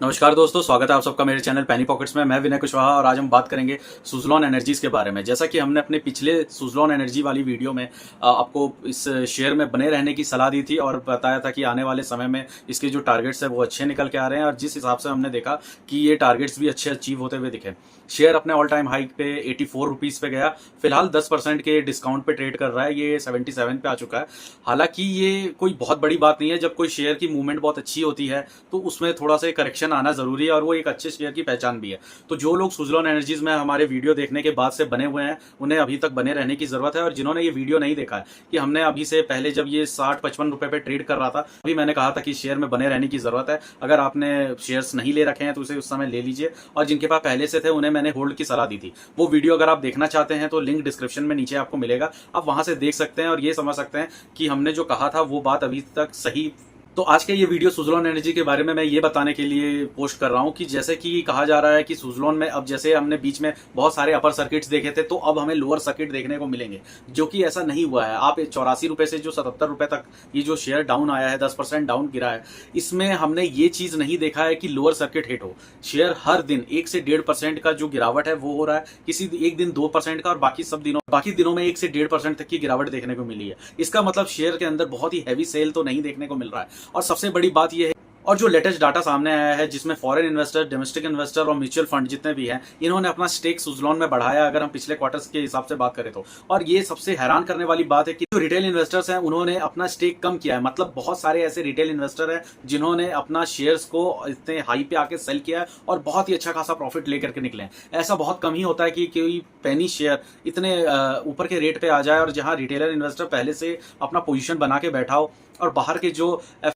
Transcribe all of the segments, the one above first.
नमस्कार दोस्तों, स्वागत है आप सबका मेरे चैनल पैनी पॉकेट्स में। मैं विनय कुशवाहा और आज हम बात करेंगे सुज़लॉन एनर्जीज़ के बारे में। जैसा कि हमने अपने पिछले सुज़लॉन एनर्जी वाली वीडियो में आपको इस शेयर में बने रहने की सलाह दी थी और बताया था कि आने वाले समय में इसके जो टारगेट्स है वो अच्छे निकल के आ रहे हैं और जिस हिसाब से हमने देखा कि ये टारगेट्स भी अच्छे अचीव होते हुए दिखे। शेयर अपने ऑल टाइम हाइक पे 84 रुपीज़ पे गया। फिलहाल 10% के डिस्काउंट पे ट्रेड कर रहा है, ये 77 पे आ चुका है। हालांकि ये कोई बहुत बड़ी बात नहीं है। जब कोई शेयर की मूवमेंट बहुत अच्छी होती है तो उसमें थोड़ा सा करेक्शन आना जरूरी है और वो एक अच्छे शेयर की पहचान भी है। तो जो लोग सुज़लॉन एनर्जीज में हमारे वीडियो देखने के बाद से बने हुए हैं उन्हें अभी तक बने रहने की जरूरत है। और जिन्होंने ये वीडियो नहीं देखा है कि हमने अभी से पहले जब ये 60-55 रुपए पे ट्रेड कर रहा था अभी मैंने कहा था कि शेयर में बने रहने की जरूरत है। अगर आपने शेयर्स नहीं ले रखे हैं तो उसे उस समय ले लीजिए और जिनके पास पहले से थे उन्हें मैंने होल्ड की सलाह दी थी। वो वीडियो अगर आप देखना चाहते हैं तो लिंक डिस्क्रिप्शन में नीचे आपको मिलेगा, आप वहां से देख सकते हैं और ये समझ सकते हैं कि हमने जो कहा था वो बात अभी तक सही। तो आज के ये वीडियो सुज़लॉन एनर्जी के बारे में मैं ये बताने के लिए पोस्ट कर रहा हूँ कि जैसे कि कहा जा रहा है कि सुज़लॉन में अब जैसे हमने बीच में बहुत सारे अपर सर्किट्स देखे थे तो अब हमें लोअर सर्किट देखने को मिलेंगे, जो कि ऐसा नहीं हुआ है। आप 84 रुपए से जो 77 रुपए तक ये जो शेयर डाउन आया है, 10% डाउन गिरा है, इसमें हमने ये चीज नहीं देखा है कि लोअर सर्किट हिट हो। शेयर हर दिन 1 से 1.5% का जो गिरावट है वो हो रहा है, किसी एक दिन 2% का और बाकी दिनों में 1 से 1.5% तक की गिरावट देखने को मिली है। इसका मतलब शेयर के अंदर बहुत ही हैवी सेल तो नहीं देखने को मिल रहा है। और सबसे बड़ी बात यह है और जो लेटेस्ट डाटा सामने आया है जिसमें फॉरेन इन्वेस्टर, डोमेस्टिक इन्वेस्टर और म्यूचुअल फंड जितने भी हैं इन्होंने अपना स्टेक सुज़लॉन में बढ़ाया अगर हम पिछले क्वार्टर्स के हिसाब से बात करें तो। और ये सबसे हैरान करने वाली बात है कि जो रिटेल इन्वेस्टर्स हैं उन्होंने अपना स्टेक कम किया है। मतलब बहुत सारे ऐसे रिटेल इन्वेस्टर हैं जिन्होंने अपना शेयर्स को इतने हाई पे आके सेल किया है और बहुत ही अच्छा खासा प्रॉफिट लेकर के निकले हैं। ऐसा बहुत कम ही होता है कि कोई पेनी शेयर इतने ऊपर के रेट पे आ जाए और जहां रिटेलर इन्वेस्टर पहले से अपना पोजीशन बना के बैठा हो और बाहर के जो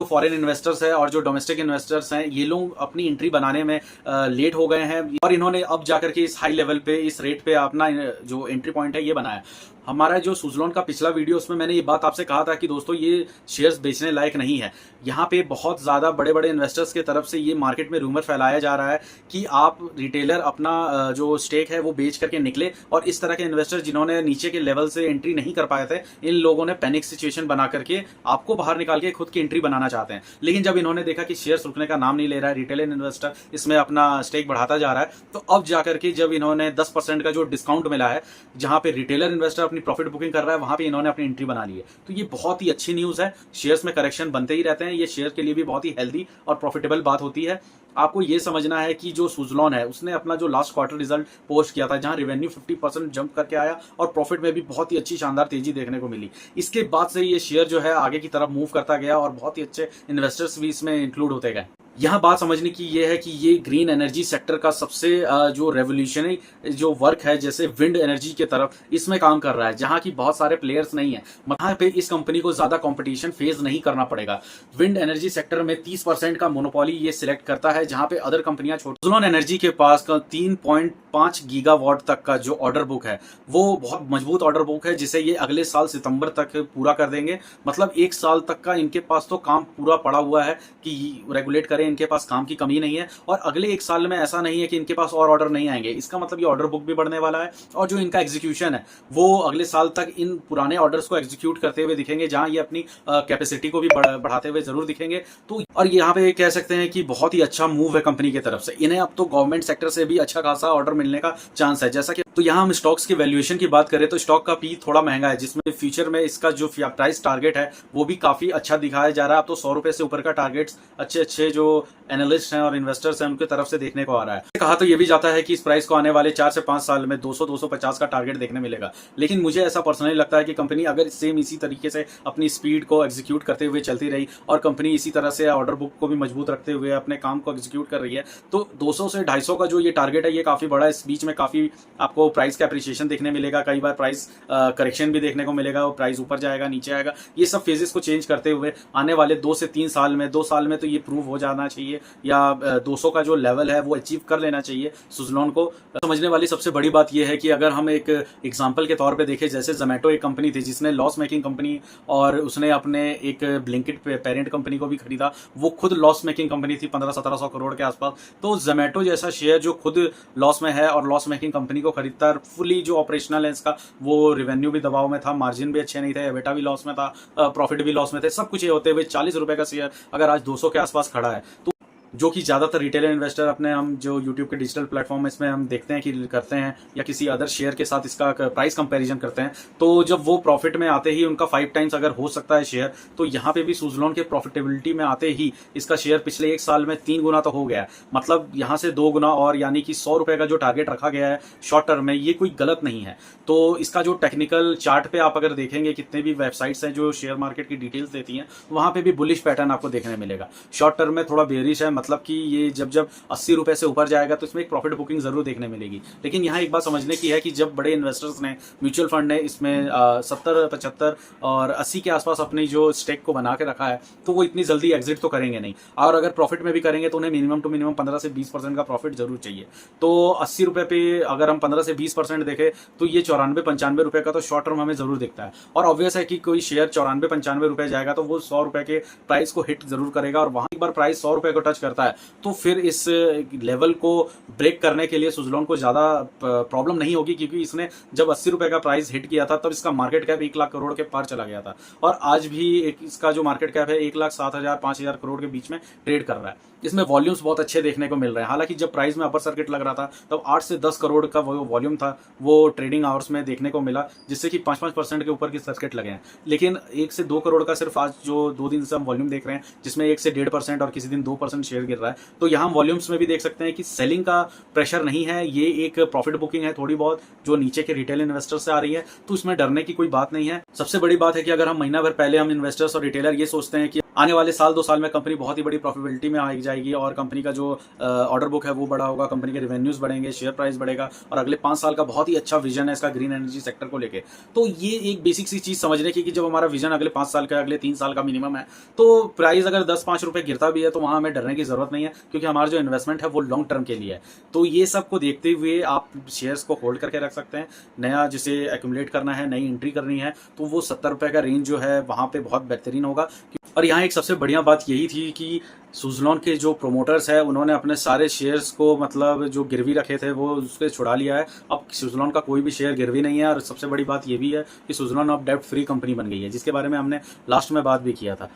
फॉरेन इन्वेस्टर्स हैं और जो डोमेस्टिक इन्वेस्टर्स हैं ये लोग अपनी एंट्री बनाने में लेट हो गए हैं और इन्होंने अब जाकर के इस हाई लेवल पे, इस रेट पे अपना जो एंट्री पॉइंट है ये बनाया। हमारा जो सुज़लॉन का पिछला वीडियो उसमें मैंने ये बात आपसे कहा था कि दोस्तों ये शेयर्स बेचने लायक नहीं है। यहाँ पे बहुत ज़्यादा बड़े बड़े इन्वेस्टर्स की तरफ से ये मार्केट में रूमर फैलाया जा रहा है कि आप रिटेलर अपना जो स्टेक है वो बेच करके निकले और इस तरह के इन्वेस्टर जिन्होंने नीचे के लेवल से एंट्री नहीं कर पाए थे इन लोगों ने पैनिक सिचुएशन बना करके आपको बाहर निकाल के खुद की एंट्री बनाना चाहते हैं। लेकिन जब इन्होंने देखा कि शेयर्स रुकने का नाम नहीं ले रहा है, रिटेल इन्वेस्टर इसमें अपना स्टेक बढ़ाता जा रहा है, तो अब जाकर के जब इन्होंने 10% का जो डिस्काउंट मिला है जहां पे रिटेलर इन्वेस्टर अपनी प्रॉफिट बुकिंग कर रहा है वहां पे इन्होंने अपनी एंट्री बना ली है। तो ये बहुत ही अच्छी न्यूज है। शेयर्स में करेक्शन बनते ही रहते हैं, ये शेयर के लिए भी बहुत ही हेल्दी और प्रॉफिटेबल बात होती है। आपको ये समझना है कि जो सुज़लॉन है उसने अपना जो लास्ट क्वार्टर रिजल्ट पोस्ट किया था जहां रेवेन्यू 50% जंप करके आया और प्रॉफिट में भी बहुत ही अच्छी शानदार तेजी देखने को मिली। इसके बाद से ये शेयर जो है आगे की तरफ मूव करता गया और बहुत ही अच्छे इन्वेस्टर्स भी इसमें इंक्लूड होते गए। यहाँ बात समझने की ये है कि ये ग्रीन एनर्जी सेक्टर का सबसे जो रेवोल्यूशनरी जो वर्क है जैसे विंड एनर्जी की तरफ इसमें काम कर रहा है जहाँ की बहुत सारे प्लेयर्स नहीं है। वहां पे इस कंपनी को ज्यादा कंपटीशन फेस नहीं करना पड़ेगा। विंड एनर्जी सेक्टर में 30% का मोनोपोली ये सिलेक्ट करता है जहां पे अदर कंपनियां छोटी। सुज़लॉन एनर्जी के पास 3.5 गीगावाट तक का जो ऑर्डर बुक है वो बहुत मजबूत ऑर्डर बुक है जिसे ये अगले साल सितंबर तक पूरा कर देंगे। मतलब 1 साल तक का इनके पास तो काम पूरा पड़ा हुआ है कि रेगुलेट करें, इनके पास काम की कमी नहीं है। और अगले 1 साल में ऐसा नहीं है कि इनके पास और ऑर्डर नहीं आएंगे। इसका मतलब ये ऑर्डर बुक भी बढ़ने वाला है और जो इनका एग्जीक्यूशन है वो अगले साल तक इन पुराने ऑर्डर्स को एग्जीक्यूट करते हुए दिखेंगे जहां ये अपनी कैपेसिटी को भी बढ़ाते हुए जरूर दिखेंगे। तो और यहाँ पे कह सकते हैं कि बहुत ही अच्छा मूव है कंपनी की तरफ से। इन्हें अब तो गवर्नमेंट सेक्टर से भी अच्छा खासा ऑर्डर मिलने का चांस है। जैसा कि तो यहाँ हम स्टॉक्स की वैल्यूएशन की बात करें तो स्टॉक का पी थोड़ा महंगा है जिसमें फ्यूचर में इसका जो प्राइस टारगेट है वो भी काफी अच्छा दिखाया जा रहा है। अब तो 100 रुपए से ऊपर का टारगेट्स अच्छे जो एनालिस्ट हैं और इन्वेस्टर्स हैं उनकी तरफ से देखने को आ रहा है। कहा तो ये भी जाता है कि इस प्राइस को आने वाले 4 से 5 साल में 200-250 का टारगेट देखने मिलेगा। लेकिन मुझे ऐसा पर्सनली लगता है कि कंपनी अगर सेम इसी तरीके से अपनी स्पीड को एग्जीक्यूट करते हुए चलती रही और कंपनी इसी तरह से ऑर्डर बुक को भी मजबूत रखते हुए अपने काम को एग्जीक्यूट कर रही है तो 200 से 250 का जो ये टारगेट है ये काफी बड़ा है। इस बीच में काफी आपको प्राइस का एप्रिसिएशन देखने मिलेगा, कई बार प्राइस करेक्शन भी देखने को मिलेगा और प्राइस ऊपर जाएगा नीचे आएगा। ये सब फेजेस को चेंज करते हुए आने वाले 2 से 3 साल में 2 साल में तो ये प्रूव हो जाना चाहिए या 200 का जो लेवल है वो अचीव कर लेना चाहिए सुज़लॉन को। समझने वाली सबसे बड़ी बात यह है कि अगर हम एक एग्जांपल के तौर पे देखें, जैसे जोमेटो एक कंपनी थी जिसने लॉस मेकिंग कंपनी और उसने अपने एक ब्लिंकिट पेरेंट कंपनी को भी खरीदा, वो खुद लॉस मेकिंग कंपनी थी 1500-1700 करोड़ के आसपास। तो जोमेटो जैसा शेयर जो खुद लॉस में है और लॉस मेकिंग कंपनी को खरीदता है, फुली जो ऑपरेशनल है इसका, वो रेवेन्यू भी दबाव में था, मार्जिन भी अच्छे नहीं थे, एबिटा भी लॉस में था, प्रॉफिट भी लॉस में थे, सब कुछ ये होते हुए 40 रुपए का शेयर अगर आज 200 के आसपास खड़ा है तो जो कि ज़्यादातर रिटेल इन्वेस्टर अपने हम जो यूट्यूब के डिजिटल प्लेटफॉर्म इसमें हम देखते हैं कि करते हैं, या किसी अदर शेयर के साथ इसका प्राइस कंपैरिजन करते हैं, तो जब वो प्रॉफिट में आते ही उनका 5 टाइम्स अगर हो सकता है शेयर, तो यहाँ पे भी सुज़लोन के प्रॉफिटेबिलिटी में आते ही इसका शेयर पिछले 1 साल में 3 गुना तो हो गया है। मतलब यहाँ से 2 गुना, और यानी कि 100 रुपए का जो टारगेट रखा गया है शॉर्ट टर्म में, ये कोई गलत नहीं है। तो इसका जो टेक्निकल चार्ट पे आप अगर देखेंगे, कितने भी वेबसाइट्स हैं जो शेयर मार्केट की डिटेल्स देती हैं, वहां पे भी बुलिश पैटर्न आपको देखने मिलेगा। शॉर्ट टर्म में थोड़ा बेरिश है, मतलब कि ये जब 80 रुपए से ऊपर जाएगा तो इसमें एक प्रॉफिट बुकिंग जरूर देखने मिलेगी। लेकिन यहाँ एक बात समझने की है कि जब बड़े इन्वेस्टर्स ने, म्यूचुअल फंड ने इसमें 70, 75 और 80 के आसपास अपनी जो स्टेक को बना के रखा है, तो वो इतनी जल्दी एग्जिट तो करेंगे नहीं, और अगर प्रॉफिट में भी करेंगे तो उन्हें मिनिमम टू मिनिमम 15 से 20% का प्रॉफिट जरूर चाहिए। तो 80 रुपए पे अगर हम 15 से 20% देखें, तो ये 94-95 रुपए का तो शॉर्ट टर्म हमें जरूर दिखता है। और ऑब्वियस है कि कोई शेयर 94-95 रुपए जाएगा तो वो 100 रुपए के प्राइस को हिट जरूर करेगा, और वहां एक बार प्राइस 100 रुपए को टच करता है तो फिर इस लेवल को ब्रेक करने के लिए सुज़लोन को ज्यादा प्रॉब्लम नहीं होगी, क्योंकि इसने जब 80 रुपए का प्राइस हिट किया था तब इसका मार्केट कैप 1 लाख करोड़ के पार चला गया था, और आज भी इसका जो मार्केट कैप है 1,07,000 5,000 करोड़ के बीच में ट्रेड कर रहा है। इसमें वॉल्यूम्स बहुत अच्छे देखने को मिल रहे हैं। हालांकि जब प्राइस में अपर सर्किट लग रहा था तब 8 से 10 करोड़ का वो वॉल्यूम था, वो ट्रेडिंग आवर्स में देखने को मिला, जिससे कि 5-5% के ऊपर की सर्किट लगे हैं। लेकिन 1 से 2 करोड़ का सिर्फ आज जो 2 दिन से हम वॉल्यूम देख रहे हैं, जिसमें 1 से 1.5% और किसी दिन 2% शेयर गिर रहा है। तो यहाँ हम वॉल्यूम्स में भी देख सकते हैं कि सेलिंग का प्रेशर नहीं है, ये एक प्रॉफिट बुकिंग है थोड़ी बहुत जो नीचे के रिटेल इन्वेस्टर से आ रही है, तो इसमें डरने की कोई बात नहीं है। सबसे बड़ी बात है कि अगर हम महीना भर पहले हम इन्वेस्टर्स और रिटेलर ये सोचते हैं कि आने वाले साल 2 साल में कंपनी बहुत ही बड़ी प्रॉफिटेबिलिटी में आ जाएगी और कंपनी का जो ऑर्डर बुक है वो बड़ा होगा, कंपनी के रेवेन्यूज बढ़ेंगे, शेयर प्राइस बढ़ेगा, और अगले 5 साल का बहुत ही अच्छा विजन है इसका ग्रीन एनर्जी सेक्टर को लेके, तो ये एक बेसिक सी चीज समझने की कि जब हमारा विजन अगले 5 साल का, अगले 3 साल का मिनिमम है, तो प्राइस अगर 10-5 रुपए गिरता भी है तो वहां हमें डरने की जरूरत नहीं है, क्योंकि हमारा जो इन्वेस्टमेंट है वो लॉन्ग टर्म के लिए है। तो ये सब को देखते हुए आप शेयर्स को होल्ड करके रख सकते हैं। नया जिसे एक्यूमुलेट करना है, नई एंट्री करनी है, तो वो 70 रुपए का रेंज जो है वहां पे बहुत बेहतरीन होगा। और यहाँ एक सबसे बढ़िया बात यही थी कि सुज़लोन के जो प्रोमोटर्स है उन्होंने अपने सारे शेयर्स को, मतलब जो गिरवी रखे थे वो उसके छुड़ा लिया है। अब सुज़लोन का कोई भी शेयर गिरवी नहीं है, और सबसे बड़ी बात ये भी है कि सुज़लोन अब डेब्ट फ्री कंपनी बन गई है, जिसके बारे में हमने लास्ट में बात भी किया था।